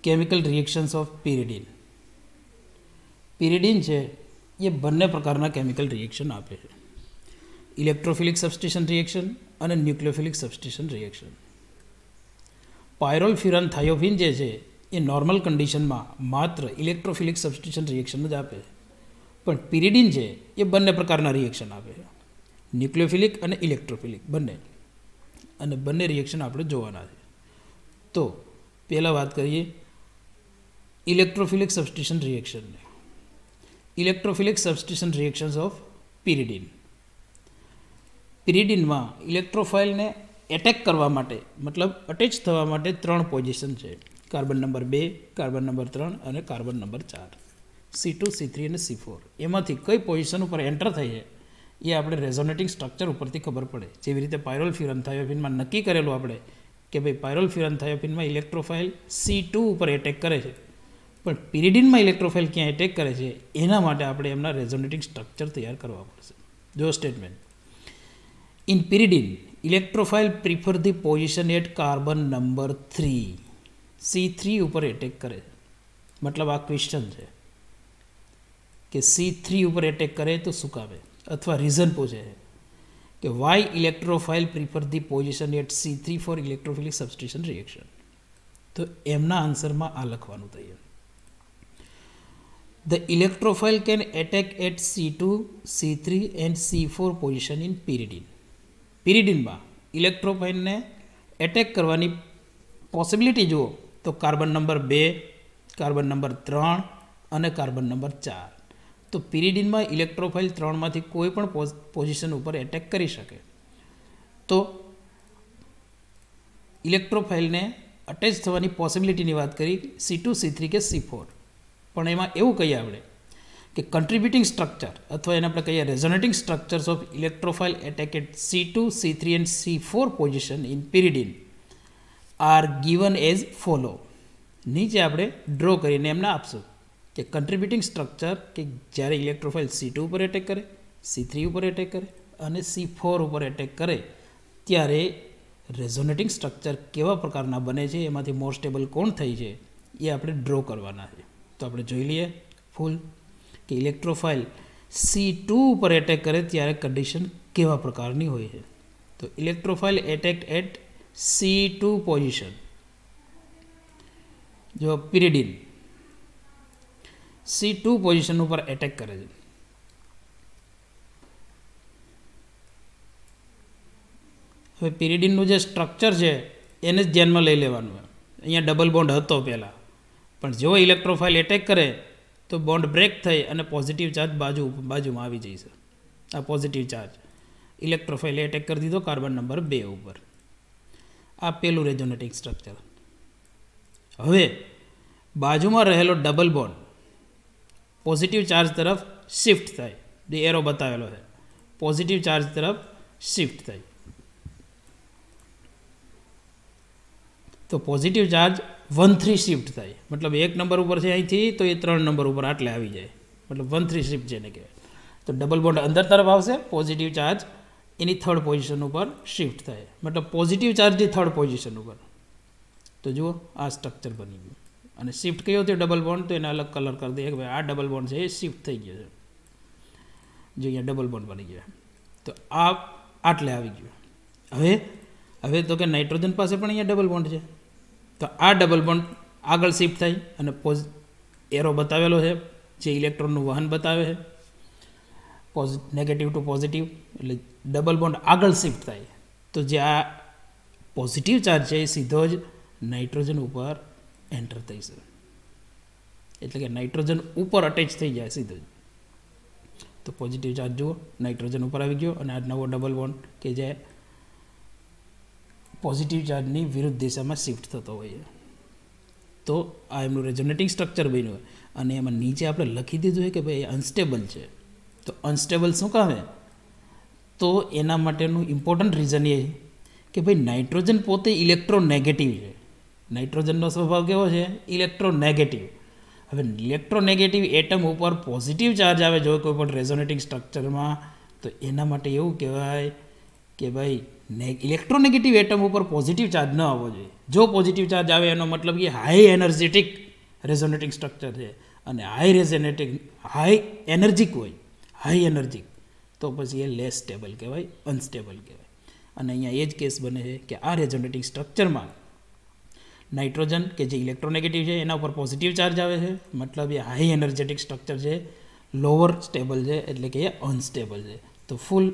Chemical reactions of pyridine. Pyridine છે એ બંને પ્રકારના કેમિકલ રિએક્શન આપે છે, ઇલેક્ટ્રોફિલિક સબસ્ટિશન રિએક્શન અને ન્યુક્લિયોફિલિક સબસ્ટિશન રિએક્શન. પાયરોલ્ફ્યુરાન થાયોફિન જે છે એ નોર્મલ કન્ડિશનમાં માત્ર ઇલેક્ટ્રોફિલિક સબસ્ટિશન રિએક્શન જ આપે, પણ પિરિડીન છે એ બંને પ્રકારના રિએક્શન આપે છે, ન્યુક્લિયોફિલિક અને ઇલેક્ટ્રોફિલિક બંને, અને બંને રિએક્શન આપણે જોવાના છે. તો પહેલાં વાત કરીએ ઇલેક્ટ્રોફિલિક સબસ્ટિશન રિએક્શનને. Electrophilic substitution reactions of pyridine. પિરિડીનમાં ઇલેક્ટ્રોફાઇલને એટેક કરવા માટે, મતલબ અટેચ થવા માટે 3 પોઝિશન છે, કાર્બન નંબર 2, કાર્બન નંબર 3 અને કાર્બન નંબર 4, C2, C3 અને C4. એમાંથી કઈ પોઝિશન ઉપર એન્ટર થઈ છે એ આપણે રેઝોનેટિંગ સ્ટ્રક્ચર ઉપરથી ખબર પડે. જેવી રીતે પાયરોલ્ફ્યુરાન થાયોફિનમાં નક્કી કરેલું આપણે કે ભાઈ પાયરોલ્ફ્યુરાન થાયોફિનમાં ઇલેક્ટ્રોફાઇલ C2 ઉપર એટેક કરે છે, પણ પિરિડીનમાં ઇલેક્ટ્રોફાઇલ ક્યાં એટેક કરે છે એના માટે આપણે એમના રેઝોનેટિંગ સ્ટ્રક્ચર તૈયાર કરવા પડશે. જો statement, in pyridine electrophile prefer the position at carbon number 3, C3 ઉપર એટેક કરે. મતલબ આ ક્વેશ્ચન છે કે C3 ઉપર એટેક કરે તો શું કામે, અથવા રીઝન પૂછે છે કે why electrophile prefer the position at C3 for electrophilic substitution reaction. તો એમના આન્સરમાં આ લખવાનું થયું, the electrophile can attack at C2, C3 and C4 position in pyridine. પિરિડીનમાં ઇલેક્ટ્રોફાઇલને એટેક કરવાની પોસિબિલિટી જુઓ તો કાર્બન નંબર 2, કાર્બન નંબર 3 અને કાર્બન નંબર 4. તો પિરિડીનમાં ઇલેક્ટ્રોફાઇલ 3માંથી કોઈ પણ પોઝિશન ઉપર એટેક કરી શકે. તો ઇલેક્ટ્રોફાઇલને અટેચ થવાની પોસિબિલિટીની વાત કરી C2, C3 કે C4, પણ એમાં એવું કહીએ આપણે કે કન્ટ્રીબ્યુટિંગ સ્ટ્રક્ચર અથવા એને આપણે કહીએ resonating structures of electrophile attack at C2, C3 and C4 position in pyridine are given as follow. નીચે આપણે ડ્રો કરીને એમને આપશું કે કન્ટ્રીબ્યુટિંગ સ્ટ્રક્ચર કે જ્યારે ઇલેક્ટ્રોફાઇલ C2 ઉપર એટેક કરે, C3 ઉપર એટેક કરે અને C4 ઉપર એટેક કરે ત્યારે રેઝોનેટિંગ સ્ટ્રક્ચર કેવા પ્રકારના બને છે, એમાંથી મોર સ્ટેબલ કોણ થઈ છે એ આપણે ડ્રો કરવાના છે. તો આપણે જોઈ લઈએ ફૂલ કે ઇલેક્ટ્રોફાઇલ C2 ઉપર એટેક કરે ત્યારે કન્ડિશન કેવા પ્રકારની હોય છે. તો electrophile attack at C2 position, જો પિરિડીન C2 પોઝિશન ઉપર એટેક કરે છે. હવે પિરિડીનનું જે સ્ટ્રક્ચર છે એને જ ધ્યાનમાં લઈ લેવાનું હોય. અહીંયા ડબલ બોન્ડ હતો પહેલાં, પણ જો ઇલેક્ટ્રોફાઇલ એટેક કરે તો બોન્ડ બ્રેક થઈ અને પોઝિટિવ ચાર્જ બાજુમાં આવી જશે. આ પોઝિટિવ ચાર્જ ઇલેક્ટ્રોફાઇલે એટેક કરી દીધો કાર્બન નંબર 2 ઉપર. આ પેલું રેઝોનેટિંગ સ્ટ્રક્ચર. હવે બાજુમાં રહેલો ડબલ બોન્ડ પોઝિટિવ ચાર્જ તરફ શિફ્ટ થાય, જે એરો બતાવેલો છે પોઝિટિવ ચાર્જ તરફ શિફ્ટ થાય. તો પોઝિટિવ ચાર્જ 1,3 શિફ્ટ થાય, મતલબ 1 નંબર ઉપર છે અહીંથી તો એ 3 નંબર ઉપર આટલે આવી જાય, મતલબ 1,3 શિફ્ટ જેને કહેવાય. તો ડબલ બોન્ડ અંદર તરફ આવશે, પોઝિટિવ ચાર્જ એની 3rd પોઝિશન ઉપર શિફ્ટ થાય, મતલબ પોઝિટિવ ચાર્જની 3rd પોઝિશન ઉપર. તો જુઓ આ સ્ટ્રક્ચર બની ગયું. અને શિફ્ટ કયો થયો ડબલ બોન્ડ, તો એને અલગ કલર કરી દઈએ કે ભાઈ આ ડબલ બોન્ડ છે એ શિફ્ટ થઈ ગયો છે. જો અહીંયા ડબલ બોન્ડ બની ગયો, તો આ આટલે આવી ગયું. હવે તો કે નાઇટ્રોજન પાસે પણ અહીંયા ડબલ બોન્ડ છે, તો આ ડબલ બોન્ડ આગળ શિફ્ટ થાય અને એરો બતાવેલો છે જે ઇલેક્ટ્રોનનું વહન બતાવે છે, નેગેટિવ ટુ પોઝિટિવ, એટલે ડબલ બોન્ડ આગળ શિફ્ટ થાય. તો જે આ પોઝિટિવ ચાર્જ છે એ સીધો જ નાઇટ્રોજન ઉપર એન્ટર થઈ છે, એટલે કે નાઇટ્રોજન ઉપર અટેચ થઈ જાય સીધો જ. તો પોઝિટિવ ચાર્જ જુઓ નાઇટ્રોજન ઉપર આવી ગયો, અને આ નવો ડબલ બોન્ડ કે જે પોઝિટિવ ચાર્જની વિરુદ્ધ દિશામાં શિફ્ટ થતો હોય. તો આ એમનું રેઝોનેટિંગ સ્ટ્રક્ચર બન્યું હોય. અને એમાં નીચે આપણે લખી દીધું હોય કે ભાઈ અનસ્ટેબલ છે. તો અનસ્ટેબલ શું કામે, તો એના માટેનું ઇમ્પોર્ટન્ટ રીઝન એ કે ભાઈ નાઇટ્રોજન પોતે ઇલેક્ટ્રોનેગેટિવ છે. નાઇટ્રોજનનો સ્વભાવ કેવો છે, ઇલેક્ટ્રોનેગેટિવ. હવે ઇલેક્ટ્રોનેગેટિવ એટમ ઉપર પોઝિટિવ ચાર્જ આવે જો કોઈ પણ રેઝોનેટિંગ સ્ટ્રક્ચરમાં, તો એના માટે એવું કહેવાય કે ભાઈ ઇલેક્ટ્રોનેગેટિવ એટમ ઉપર પોઝિટિવ ચાર્જ ન આવવો જોઈએ. જો પોઝિટિવ ચાર્જ આવે એનો મતલબ કે હાઈ એનર્જેટિક રેઝોનેટિંગ સ્ટ્રક્ચર છે, અને હાઈ એનર્જિક હોય, હાઈ એનર્જિક, તો પછી એ લેસ સ્ટેબલ કહેવાય, અનસ્ટેબલ કહેવાય. અને અહીંયા એ જ કેસ બને છે કે આ રેઝોનેટિંગ સ્ટ્રક્ચરમાં નાઇટ્રોજન કે જે ઇલેક્ટ્રોનેગેટિવ છે એના ઉપર પોઝિટિવ ચાર્જ આવે છે, મતલબ એ હાઈ એનર્જેટિક સ્ટ્રક્ચર છે, લોઅર સ્ટેબલ છે, એટલે કે એ અનસ્ટેબલ છે. તો ફૂલ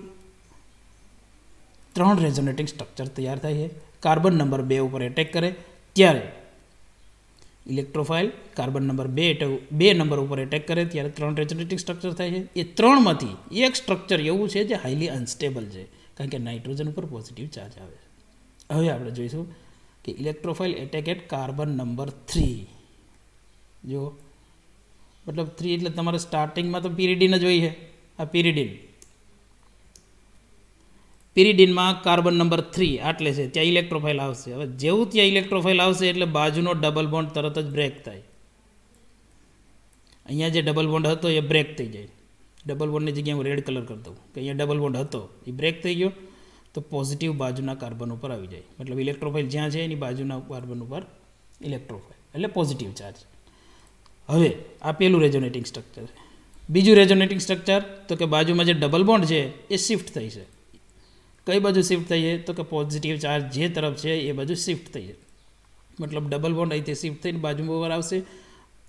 3 રેઝોનેટિંગ સ્ટ્રક્ચર તૈયાર થાય છે. કાર્બન નંબર 2 ઉપર એટેક કરે ત્યારે ઇલેક્ટ્રોફાઇલ, કાર્બન નંબર 2 નંબર ઉપર એટેક કરે ત્યારે 3 રેઝોનેટિંગ સ્ટ્રક્ચર થાય છે. એ 3માંથી એક સ્ટ્રક્ચર એવું છે જે હાઈલી અનસ્ટેબલ છે, કારણ કે નાઇટ્રોજન ઉપર પોઝિટિવ ચાર્જ આવે છે. હવે આપણે જોઈશું કે electrophile attack at carbon number 3. જો મતલબ 3 એટલે તમારે સ્ટાર્ટિંગમાં તો પિરિડીન જ હોય છે. આ પિરિડીનમાં કાર્બન નંબર 3 આટલે છે, ત્યાં ઇલેક્ટ્રોફાઇલ આવશે. હવે જેવું ત્યાં ઇલેક્ટ્રોફાઇલ આવશે એટલે બાજુનો ડબલ બોન્ડ તરત જ બ્રેક થાય. અહીંયા જે ડબલ બોન્ડ હતો એ બ્રેક થઈ જાય. ડબલ બોન્ડની જગ્યાએ હું રેડ કલર કરી દઉં કે અહીંયા ડબલ બોન્ડ હતો એ બ્રેક થઈ ગયો, તો પોઝિટિવ બાજુના કાર્બન ઉપર આવી જાય. મતલબ ઇલેક્ટ્રોફાઇલ જ્યાં છે એની બાજુના કાર્બન ઉપર ઇલેક્ટ્રોફાઇલ એટલે પોઝિટિવ ચાર્જ. હવે આ પેલું રેઝોનેટિંગ સ્ટ્રક્ચર છે. બીજું રેઝોનેટિંગ સ્ટ્રક્ચર તો કે બાજુમાં જે ડબલ બોન્ડ છે એ શિફ્ટ થઈ છે. કઈ બાજુ શિફ્ટ થઈ છે તો કે પોઝિટિવ ચાર્જ જે તરફ છે એ બાજુ શિફ્ટ થઈ છે. મતલબ ડબલ બોન્ડ અહીંથી શિફ્ટ થઈને બાજુ ઉપર આવશે,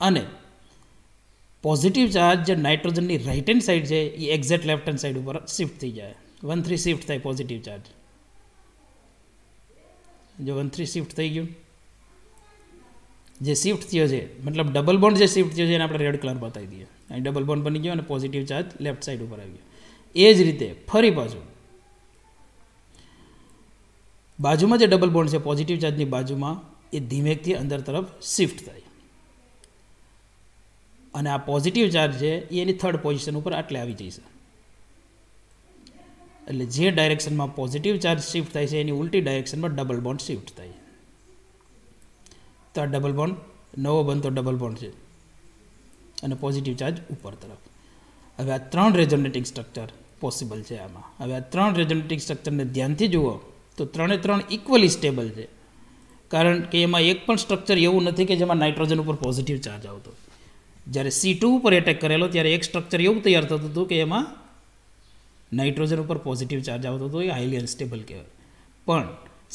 અને પોઝિટિવ ચાર્જ જે નાઇટ્રોજનની રાઇટ હેન્ડ સાઈડ છે એ એક્ઝેક્ટ લેફ્ટ હેન્ડ સાઈડ ઉપર શિફ્ટ થઈ જાય. 1,3 શિફ્ટ થાય પોઝિટિવ ચાર્જ. જો 1,3 શિફ્ટ થઈ ગયું, જે શિફ્ટ થયો છે મતલબ ડબલ બોન્ડ જે શિફ્ટ થયો છે એને આપણે રેડ કલર બતાવી દઈએ. અહીં ડબલ બોન્ડ બની ગયો અને પોઝિટિવ ચાર્જ લેફ્ટ સાઈડ ઉપર આવી ગયો. એ જ રીતે ફરી પાછું બાજુમાં જે ડબલ બોન્ડ છે પોઝિટિવ ચાર્જની બાજુમાં એ ધીમેકથી અંદર તરફ શિફ્ટ થાય, અને આ પોઝિટિવ ચાર્જ છે એ એની 3rd પોઝિશન ઉપર આટલે આવી જશે. એટલે જે ડાયરેક્શનમાં પોઝિટિવ ચાર્જ શિફ્ટ થાય છે એની ઉલટી ડાયરેક્શનમાં ડબલ બોન્ડ શિફ્ટ થાય. તો આ ડબલ બોન્ડ નવો બનતો ડબલ બોન્ડ છે અને પોઝિટિવ ચાર્જ ઉપર તરફ. હવે આ 3 રેઝોનેટિંગ સ્ટ્રક્ચર પોસિબલ છે આમાં. હવે આ 3 રેઝોનેટિંગ સ્ટ્રક્ચરને ધ્યાનથી જુઓ તો 3 ઇક્વલી સ્ટેબલ છે, કારણ કે એમાં એક પણ સ્ટ્રક્ચર એવું નથી કે જેમાં નાઇટ્રોજન ઉપર પોઝિટિવ ચાર્જ આવતો. જ્યારે C2 ઉપર એટેક કરેલો ત્યારે એક સ્ટ્રક્ચર એવું તૈયાર થતું હતું કે એમાં નાઇટ્રોજન ઉપર પોઝિટિવ ચાર્જ આવતો હતો, એ હાઈલી અનસ્ટેબલ કહેવાય. પણ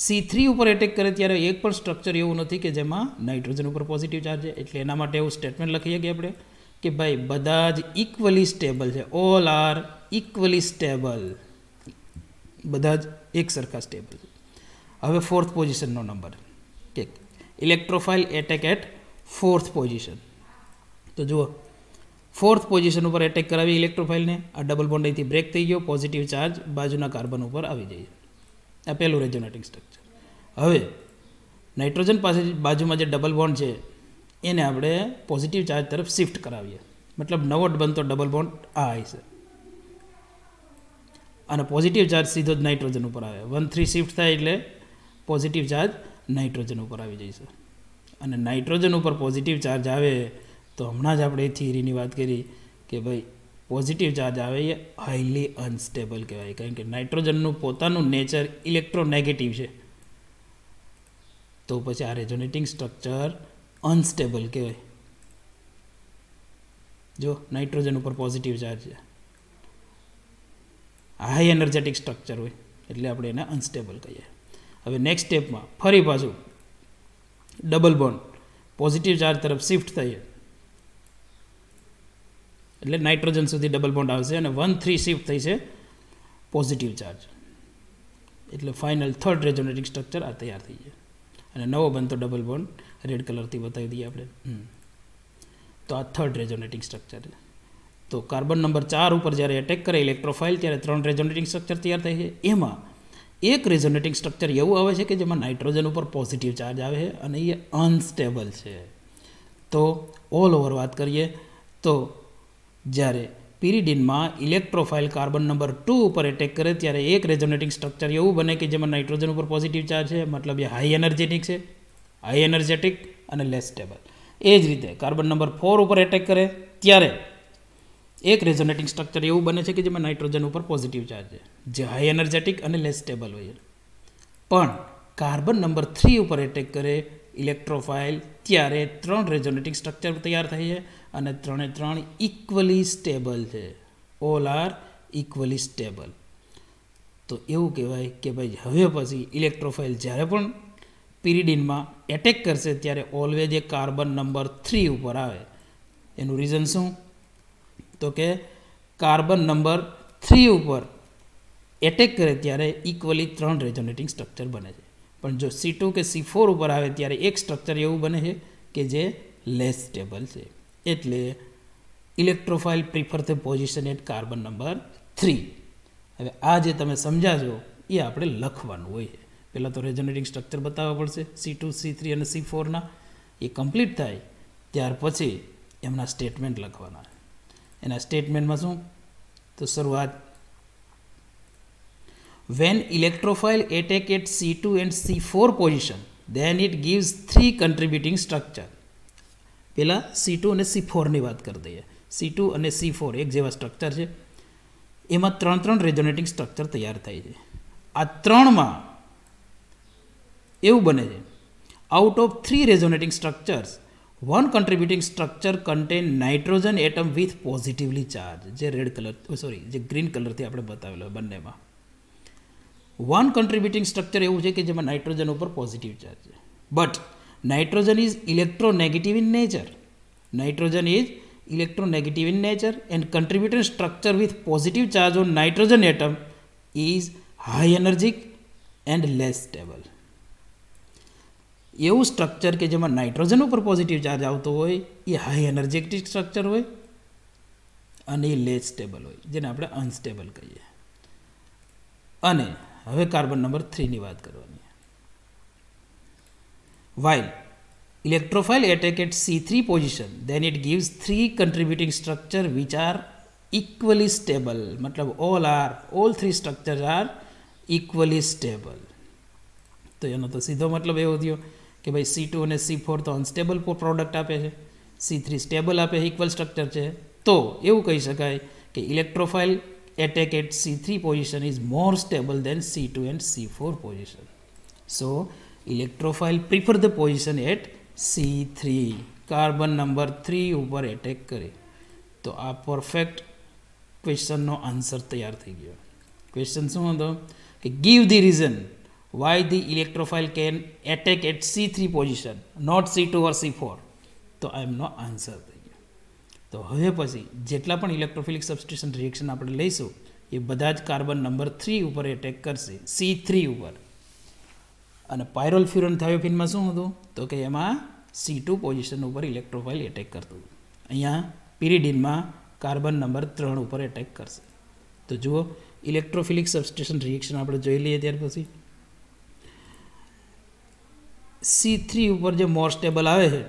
C3 ઉપર એટેક કરે ત્યારે એક પણ સ્ટ્રક્ચર એવું નથી કે જેમાં નાઇટ્રોજન ઉપર પોઝિટિવ ચાર્જ છે. એટલે એના માટે એવું સ્ટેટમેન્ટ લખીએ કે આપણે કે ભાઈ બધા જ ઇક્વલી સ્ટેબલ છે, ઓલ આર ઇક્વલી સ્ટેબલ, બધા જ એક સરખા સ્ટેબલ છે. હવે 4th પોઝિશનનો નંબર કે electrophile attack at 4th position. તો જુઓ 4th પોઝિશન ઉપર એટેક કરાવી ઇલેક્ટ્રોફાઇલને, આ ડબલ બોન્ડ અહીંથી બ્રેક થઈ ગયો, પોઝિટિવ ચાર્જ બાજુના કાર્બન ઉપર આવી જાય. આ પહેલું રેઝોનેટિંગ સ્ટ્રક્ચર. હવે નાઇટ્રોજન પાસે બાજુમાં જે ડબલ બોન્ડ છે એને આપણે પોઝિટિવ ચાર્જ તરફ શિફ્ટ કરાવીએ, મતલબ નવો બનતો ડબલ બોન્ડ આ હશે, અને પોઝિટિવ ચાર્જ સીધો જ નાઇટ્રોજન ઉપર આવે. 1,3 શિફ્ટ થાય એટલે પોઝિટિવ ચાર્જ નાઇટ્રોજન ઉપર આવી જશે. અને નાઇટ્રોજન ઉપર પોઝિટિવ ચાર્જ આવે તો હમણાં જ આપણે થિયરીની વાત કરી કે ભાઈ પોઝિટિવ ચાર્જ આવે એ હાઈલી અનસ્ટેબલ કહેવાય, કારણ કે નાઇટ્રોજનનું પોતાનું નેચર ઇલેક્ટ્રોનેગેટિવ છે. તો પછી આ રેઝોનેટિંગ સ્ટ્રક્ચર અનસ્ટેબલ કહેવાય. જો નાઇટ્રોજન ઉપર પોઝિટિવ ચાર્જ છે, હાઈ એનર્જેટિક સ્ટ્રક્ચર હોય એટલે આપણે એને અનસ્ટેબલ કહીએ. હવે નેક્સ્ટ સ્ટેપમાં ફરી પાછું ડબલ બોન્ડ પોઝિટિવ ચાર્જ તરફ શિફ્ટ થઈએ એટલે નાઇટ્રોજન સુધી ડબલ બોન્ડ આવશે અને 1,3 શિફ્ટ થઈ છે પોઝિટિવ ચાર્જ, એટલે ફાઇનલ 3rd રેઝોનેટિંગ સ્ટ્રક્ચર આ તૈયાર થઈ જાય. અને નવો બનતો ડબલ બોન્ડ રેડ કલરથી બતાવી દઈએ આપણે. તો આ 3rd રેઝોનેટિંગ સ્ટ્રક્ચર છે. તો કાર્બન નંબર 4 ઉપર જ્યારે એટેક કરે ઇલેક્ટ્રોફાઇલ ત્યારે 3 રેઝોનેટિંગ સ્ટ્રક્ચર તૈયાર થાય છે. એમાં એક રેઝોનેટિંગ સ્ટ્રક્ચર એવું આવે છે કે જેમાં નાઇટ્રોજન ઉપર પોઝિટિવ ચાર્જ આવે છે અને એ અનસ્ટેબલ છે. તો ઓલ ઓવર વાત કરીએ તો જ્યારે પિરિડીનમાં ઇલેક્ટ્રોફાઇલ કાર્બન નંબર 2 ઉપર એટેક કરે ત્યારે એક રેઝોનેટિંગ સ્ટ્રક્ચર એવું બને કે જેમાં નાઇટ્રોજન ઉપર પોઝિટિવ ચાર્જ છે, મતલબ એ હાઈ એનર્જેટિક છે, હાઈ એનર્જેટિક અને લેસ સ્ટેબલ. એ જ રીતે કાર્બન નંબર 4 ઉપર એટેક કરે ત્યારે એક રેઝોનેટિંગ સ્ટ્રક્ચર એવું બને છે કે જેમાં નાઇટ્રોજન ઉપર પોઝિટિવ ચાર્જ છે, જે હાઈ એનર્જેટિક અને લેસ સ્ટેબલ હોય. પણ કાર્બન નંબર 3 ઉપર એટેક કરે ઇલેક્ટ્રોફાઇલ ત્યારે 3 રેઝોનેટિંગ સ્ટ્રક્ચર તૈયાર થાય છે અને 3 ઇક્વલી સ્ટેબલ છે. All are equally stable. તો એવું કહેવાય કે ભાઈ હવે પછી ઇલેક્ટ્રોફાઇલ જ્યારે પણ પિરિડિનમાં એટેક કરશે ત્યારે ઓલવેજ એ કાર્બન નંબર 3 ઉપર આવે. એનું રીઝન શું? તો કે કાર્બન નંબર 3 ઉપર એટેક કરે ત્યારે ઇક્વલી 3 રેઝોનેટિંગ સ્ટ્રક્ચર બને છે. પણ જો C2 કે C4 ઉપર આવે ત્યારે એક સ્ટ્રક્ચર એવું બને છે કે જે લેસ સ્ટેબલ છે. એટલે electrophile prefer the position at carbon number 3. હવે આ જે તમે સમજાજો એ આપણે લખવાનું હોય છે. પહેલાં તો રેઝોનેટિંગ સ્ટ્રક્ચર બતાવવા પડશે C2, C3 અને C4ના. એ કમ્પ્લીટ થાય ત્યાર પછી એમના સ્ટેટમેન્ટ લખવાના. એના સ્ટેટમેન્ટમાં શું? તો શરૂઆત when electrophile attack at C2 and C4 position then it gives 3 contributing structure. પહેલા C2 અને C4 ની વાત કરી દઈએ. C2 અને C4 એક જેવા સ્ટ્રક્ચર છે. એમાં 3 રેઝોનેટિંગ સ્ટ્રક્ચર તૈયાર થાય છે. આ 3માં એવું બને છે out of 3 resonating structures one contributing structure contain nitrogen atom with positively charged. જે રેડ કલર જે ગ્રીન કલરથી આપણે બતાવેલો બંનેમાં વન કન્ટ્રીબ્યુટિંગ સ્ટ્રક્ચર એવું છે કે જેમાં નાઇટ્રોજન ઉપર પોઝિટિવ ચાર્જ છે. But nitrogen is electronegative in nature. Nitrogen is electronegative in nature and contributing structure with positive charge on nitrogen atom is high energic and less stable. એવું structure કે જેમાં nitrogen ઉપર positive charge આવતો હોય એ high energetic structure હોય અને એ less stable હોય, જેને આપણે અનસ્ટેબલ કહીએ. અને હવે કાર્બન નંબર 3 ની વાત કરવાની. While electrophile attack at C3 position then it gives 3 contributing structure which are equally stable. मतलब all 3 structures are equally stable. તો એનો તો સીધો મતલબ એવો થયો કે ભાઈ C2 અને C4 તો અનસ્ટેબલ પ્રોડક્ટ આપે છે, C3 સ્ટેબલ આપે ઇક્વલ સ્ટ્રક્ચર છે. તો એવું કહી શકાય કે electrophile attack at C3 position is more stable than C2 and C4 position. So, electrophile prefer the position at C3. Carbon number 3 ઉપર એટેક કરે. તો આ પરફેક્ટ ક્વેશ્ચનનો આન્સર તૈયાર થઈ ગયો. ક્વેશ્ચન શું હતો કે give the reason why the electrophile can attack at C3 position, not C2 or C4. તો આ એમનો આન્સર થઈ ગયો. તો હવે પછી જેટલા પણ ઇલેક્ટ્રોફિલિક સબસ્ટિટ્યુશન રિએક્શન આપણે લઈશું એ બધા જ કાર્બન નંબર 3 ઉપર એટેક કરશે, C3 ઉપર. અને પાયરોલ ફ્યુરન થાયોફિનમાં શું હતું? તો કે એમાં C2 પોઝિશન ઉપર ઇલેક્ટ્રોફાઇલ એટેક કરતું. અહીંયા પિરિડિનમાં કાર્બન નંબર 3 ઉપર એટેક કરશે. તો જુઓ ઇલેક્ટ્રોફિલિક સબસ્ટિટ્યુશન રિએક્શન આપણે જોઈ લઈએ. ત્યાર પછી C3 ઉપર જે મોર સ્ટેબલ આવે છે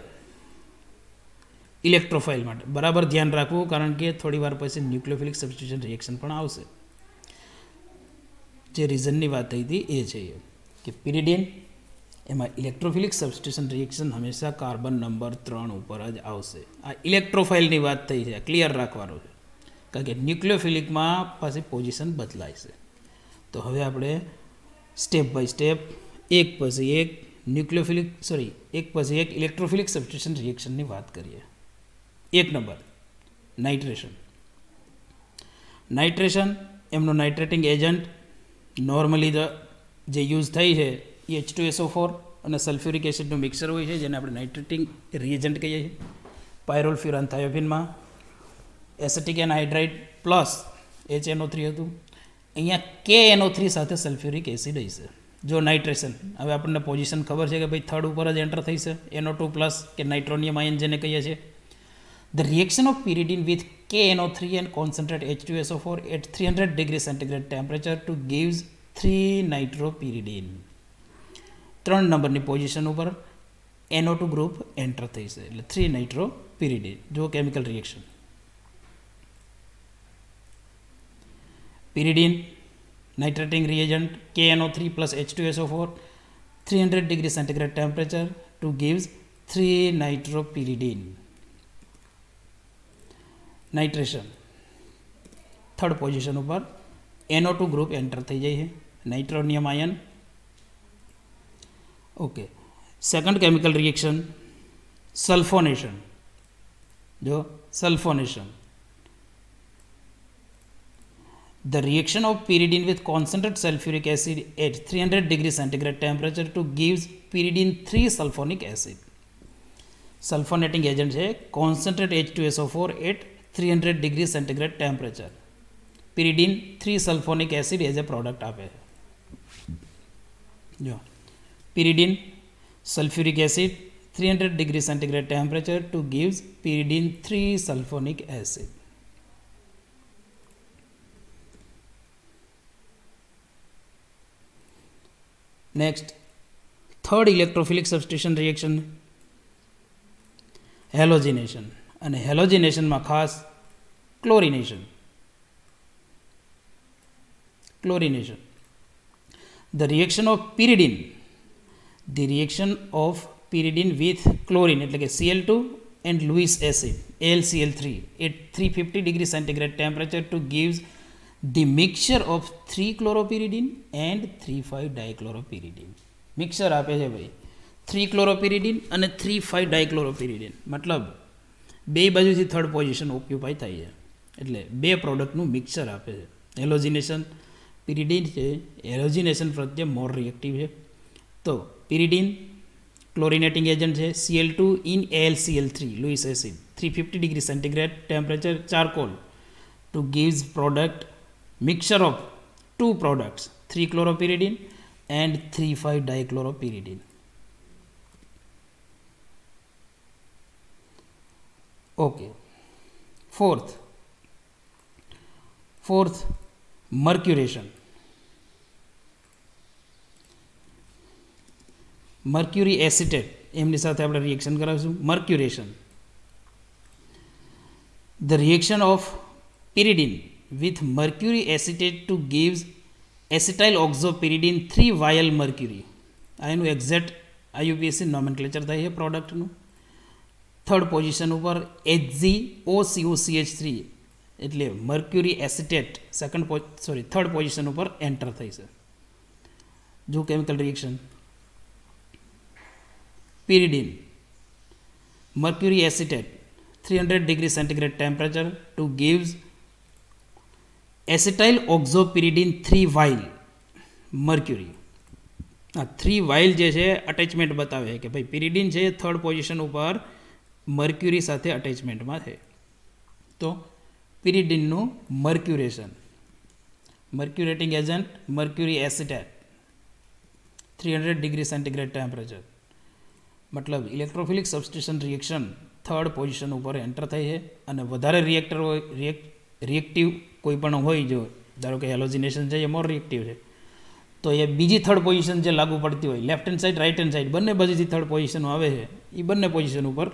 ઇલેક્ટ્રોફાઇલ માટે બરાબર ધ્યાન રાખવું, કારણ કે થોડી વાર પછી ન્યુક્લિયોફિલિક સબસ્ટિટ્યુશન રિએક્શન પણ આવશે. જે રીઝનની વાત થઈ હતી એ છે કે પિરિડિન એમાં ઇલેક્ટ્રોફિલિક સબસ્ટિટ્યુશન રિએક્શન હંમેશા કાર્બન નંબર 3 ઉપર જ આવશે. આ ઇલેક્ટ્રોફાઇલની વાત થઈ છે, ક્લિયર રાખવાનું છે, કારણ કે ન્યુક્લિયોફિલિકમાં પાછી પોઝિશન બદલાય છે. તો હવે આપણે સ્ટેપ બાય સ્ટેપ એક પછી એક ઇલેક્ટ્રોફિલિક સબસ્ટિટ્યુશન રિએક્શનની વાત કરીએ. 1 નંબર નાઇટ્રેશન. નાઇટ્રેશન એમનો નાઇટ્રેટિંગ એજન્ટ નોર્મલી જે યુઝ થઈ છે એ H2SO4 અને સલ્ફ્યુરિક એસિડનું મિક્સર હોય છે, જેને આપણે નાઇટ્રેટિંગ રિએજન્ટ કહીએ છીએ. પાયરોલ ફ્યુરાન થાયોફિનમાં એસેટિક એનહાઇડ્રાઇડ પ્લસ HNO3 હતું. અહીંયા KNO3 સાથે સલ્ફ્યુરિક એસિડ હશે. જો નાઇટ્રેશન હવે આપણને પોઝિશન ખબર છે કે ભાઈ 3rd ઉપર જ એન્ટર થઈ છે, NO2 પ્લસ કે નાઇટ્રોનિયમ આયન જેને કહીએ છીએ. The reaction of pyridine with KNO3 and concentrate H2SO4 at 300 degree centigrade temperature to gives 3-nitropyridine. 3 નંબરની પોઝિશન ઉપર NO2 ગ્રુપ એન્ટર થઈ છે, એટલે 3-nitropyridine. જો chemical reaction pyridine nitrating reagent KNO3 plus H2SO4 300 degree centigrade temperature to gives 3-nitropyridine. Nitration 3rd position ઉપર NO2 group enter થઈ જાય છે, nitronium ion okay, second chemical reaction sulphonation. जो sulphonation, the reaction of pyridine with concentrated sulfuric acid at 300 degree centigrade temperature to gives pyridine 3 sulfonic acid. Sulphonating agent है concentrate H2SO4 at 300 degree centigrade temperature. pyridine 3 sulphonic acid as a product आपे जो pyridine sulphuric acid 300 degree centigrade temperature to gives pyridine 3 sulphonic acid. Next third electrophilic substitution reaction halogenation. અને હેલોજિનેશનમાં ખાસ chlorination. The reaction of pyridine, the reaction of pyridine with chlorine એટલે કે Cl2 and Lewis acid AlCl3 at 350 degree centigrade temperature to gives the mixture of 3-chloropyridine and 3,5-dichloropyridine. Mixer આપે છે ભાઈ 3-chloropyridine અને 3,5-dichloropyridine. મતલબ બે બાજુથી third position occupy થાય છે એટલે બે પ્રોડક્ટનું મિક્સર આપે છે. હેલોજિનેશન pyridine છે, હેલોજિનેશન પ્રત્યે મોર રિએક્ટિવ છે. તો pyridine ક્લોરિનેટિંગ એજન્ટ છે Cl2 in AlCl3 Lewis acid 350 degree centigrade temperature charcoal to gives product mixture of two products 3-chloropyridine and 3,5-dichloropyridine. Okay, fourth mercuration. mercury acetate એમની સાથે આપણે reaction કરાવીશું. mercuration, the reaction of pyridine with mercury acetate to gives acetyl oxopyridine 3-vial mercury. આ એનું exact IUPAC nomenclature થાય છે પ્રોડક્ટનું. Third position ઉપર HgOCOCH3 એટલે mercury acetate third position ઉપર એન્ટર થઈ છે. જો chemical reaction pyridine mercury acetate 300 degree centigrade temperature to gives acetyl oxopyridine 3-vial mercury. આ 3-vial જે છે અટેચમેન્ટ બતાવે કે ભાઈ pyridine છે થર્ડ પોઝિશન ઉપર મર્ક્યુરી સાથે અટેચમેન્ટમાં છે. તો pyridine mercuration, mercurating agent mercury acetate 300 degree centigrade temperature. મતલબ electrophilic substitution reaction third position ઉપર એન્ટર થઈ છે અને વધારે રિએક્ટિવ કોઈ પણ હોય, જો ધારો કે હેલોજિનેશન છે એ મોર રિએક્ટિવ છે તો એ બીજી થર્ડ પોઝિશન જે લાગુ પડતી હોય left hand side right hand side બંને બાજુથી થર્ડ પોઝિશનો આવે છે એ બંને પોઝિશન ઉપર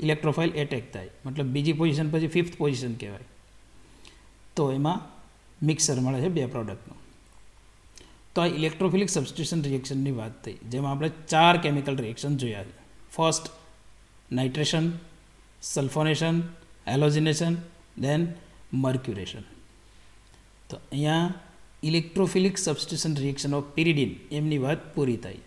ઇલેક્ટ્રોફાઇલ એટેક થાય. મતલબ બીજી પોઝિશન પછી ફિફ્થ પોઝિશન કહેવાય. તો એમાં મિક્સર મળે છે બે પ્રોડક્ટનું. તો આ ઇલેક્ટ્રોફિલિક સબસ્ટિટ્યુશન રિએક્શનની વાત થઈ જેમાં આપણે 4 કેમિકલ રિએક્શન જોયા છે. ફર્સ્ટ નાઇટ્રેશન, સલ્ફોનેશન, હેલોજિનેશન, દેન મર્ક્યુરેશન. તો અહીંયા electrophilic substitution reaction of pyridine એમની વાત પૂરી થઈ.